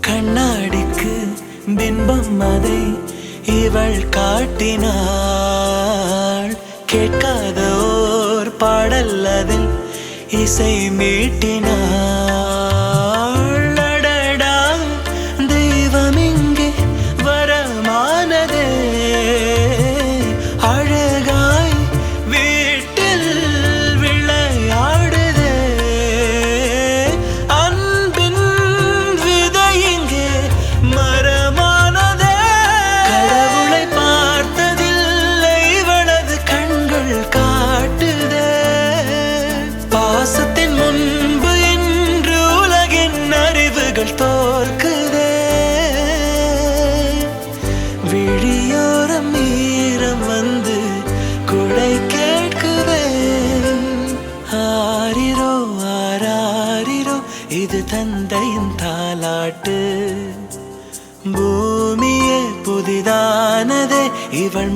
கண்ணாடிக்கு பிம்பம் அதை இவள் காட்டினாள். கேட்காத ஓர் பாடல் அதில் இசை மீட்டினாள். அடடா தெய்வம் இங்கே வரமானதே, அழகாய் வீட்டில் விளையாடுதே. அன்பின் விதை இங்கே மரமானதே. கடவுளை பார்த்ததில்லை இவளது கண்கள் காட்டுதே. பாசத்தின் முன்பு இன்று உலகின் அறிவுகள் தோற்குதே. விழியோரம் ஈரம் வந்து குடை கேட்குதே. ஆரிரோ ஆராரிரோ இது தந்தையின் தாலாட்டு. பூமியே புதிதானதே இவள்